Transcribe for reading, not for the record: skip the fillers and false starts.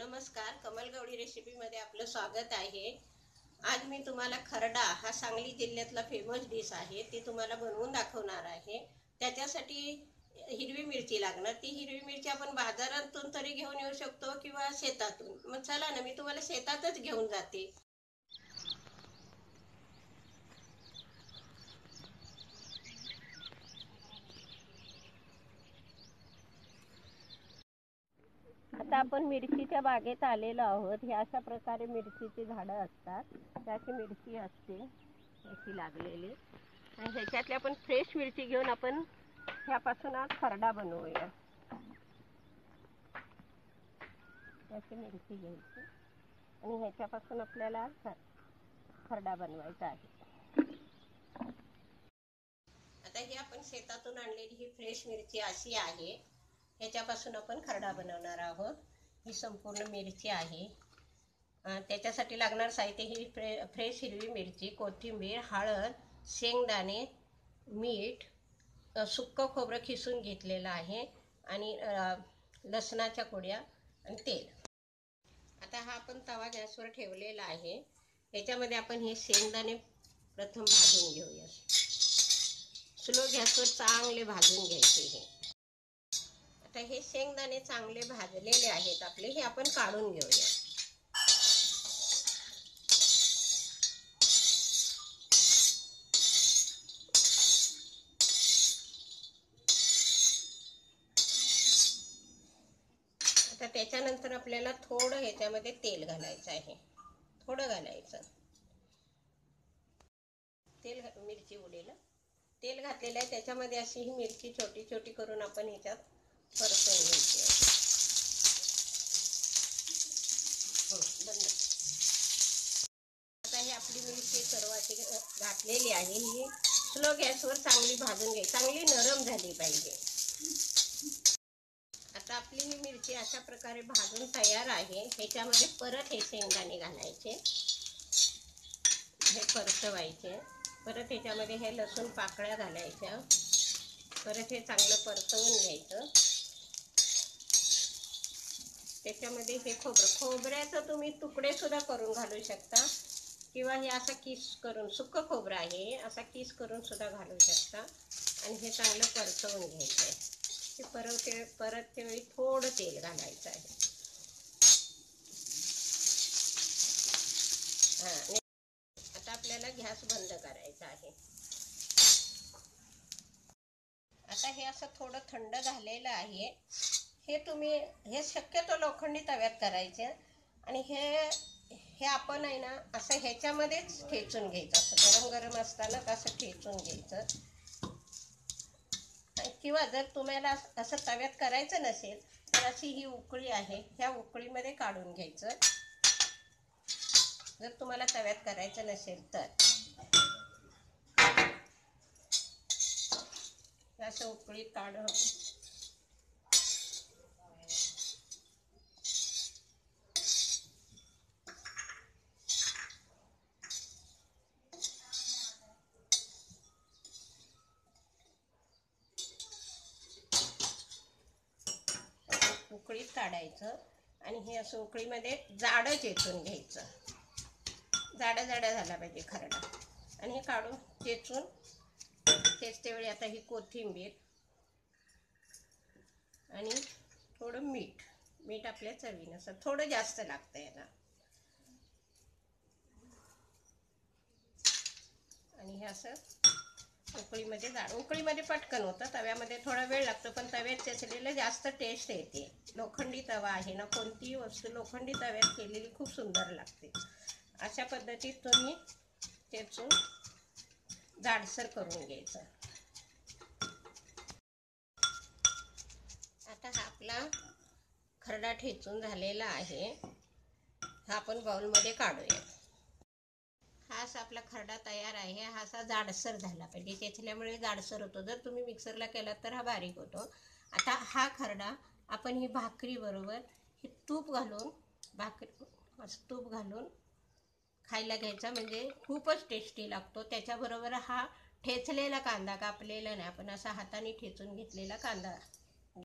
नमस्कार, कमल गवळी रेसिपीमध्ये आपलं स्वागत आहे। आज मी तुम्हाला खरडा हा सांगली जिल्ह्यातला फेमस डिश आहे, ती तुम्हाला बनवून दाखवणार आहे। त्याच्यासाठी हिरवी मिरची लागणार। ती हिरवी मिरची आपण बाजारातून तरी घेऊन येऊ शकतो किंवा शेतातून। मग चला ना, मी तुम्हाला शेतातच घेऊन जाते। आता आपण मिरचीच्या बागेत आलेलो आहोत। हे अशा प्रकारे मिरचीची झाडं असतात, त्याची मिरची असते अशी लागलेली। आणि ह्याच्यातली आपण फ्रेश मिरची घेऊन आपण ह्यापासून आज खरडा बनवूया। त्याची मिरची घ्यायची आणि ह्याच्यापासून आपल्याला खरडा बनवायचा आहे। आता ही आपण शेतातून आणलेली ही फ्रेश मिरची अशी आहे, ह्याच्यापासून आपण खरडा बनवणार आहोत। ही संपूर्ण मिरची आहे। त्याच्यासाठी लागणार साहित्य ही फ्रेश हिरवी मिरची, कोथिंबीर, हळद, शेंगदाणे, मीठ, सुक्कं खोबरं खिसून घेतलेलं आहे आणि लसणाच्या कुड्या आणि तेल। आता हा आपण तवा गॅसवर ठेवलेला आहे। ह्याच्यामध्ये आपण हे शेंगदाणे प्रथम भाजून घेऊया। स्लो गॅसवर चांगले भाजून घ्यायचे हे। आता हे शेंगदाणे चांगले भाजलेले आहेत आपले, हे आपण काढून घेऊया। आता त्याच्यानंतर आपल्याला थोडं ह्याच्यामध्ये तेल घालायचं आहे, थोडं घालायचं तेल। मिरची उडेल, तेल घातलेलं आहे त्याच्यामध्ये अशी ही मिरची छोटी छोटी करून आपण ह्याच्यात परतून घ्यायची आहे। बंद। आता ही आपली मिरची सर्व अशी घातलेली आहे, ही स्लो गॅसवर चांगली भाजून घ्यायची, चांगली नरम झाली पाहिजे। आता आपली ही मिरची अशा प्रकारे भाजून तयार आहे। ह्याच्यामध्ये परत हे शेंगदाणे घालायचे, हे परतवायचे। परत ह्याच्यामध्ये हे लसूण पाकळ्या घालायच्या, परत हे चांगलं परतवून घ्यायचं। त्याच्यामध्ये हे खोबऱ्याचं तुम्ही तुकडे सुद्धा करून घालू शकता किंवा हे असा किस करून, सुक्कं खोबरं आहे, असा किस करून सुद्धा घालू शकता। आणि हे चांगलं परतवून घ्यायचं आहे। परत त्यावेळी थोडं तेल घालायचं आहे। आता आपल्याला गॅस बंद करायचा आहे। आता हे असं थोडं थंड झालेलं आहे। हे शक्यतो लोखंडी तव्यात करायचे आणि हे आपण आहे ना असं ह्याच्यामध्येच ठेचून घ्यायचं, असं गरम गरम असताना असं ठेचून घ्यायचं। किंवा जर तुम्हाला असं तव्यात करायचं नसेल तर अशी ही उकळी आहे, ह्या उकळीमध्ये काढून घ्यायचं। जर तुम्हाला तव्यात करायचं नसेल तर असं उकळीत काढून उकळीत काढायचं आणि हे असं उकळीमध्ये जाडं चेचून घ्यायचं। जाडा झाला पाहिजे खरडा। आणि हे काढून चेचून वेळी आता ही कोथिंबीर आणि थोडं मीठ आपल्या चवीनुसार, थोडं जास्त लागतं याला। आणि हे असं उकळीमध्ये पटकन होतं, तव्यामध्ये थोडा वेळ लागतो, पण तव्यात चेचलेलं जास्त टेस्ट येते। लोखंडी तवा आहे ना, कोणतीही वस्तू लोखंडी तव्यात केलेली खूप सुंदर लागते। अशा पद्धतीत तुम्ही चेचून जाडसर करून घ्यायचं। आता हा आपला खरडा ठेचून झालेला आहे, हा आपण बाउलमध्ये काढूया। हा असा आपला खरडा तयार आहे। हा असा जाडसर झाला पाहिजे, चेचल्यामुळे जाडसर होतो। जर तुम्ही मिक्सरला केलात तर हा बारीक होतो। आता हा खरडा आपण ही भाकरी बरोबर हे तूप घालून खायला घ्यायचा, म्हणजे खूपच टेस्टी लागतो। त्याच्याबरोबर हा ठेचलेला कांदा, कापलेला नाही, आपण असा हाताने ठेचून घेतलेला कांदा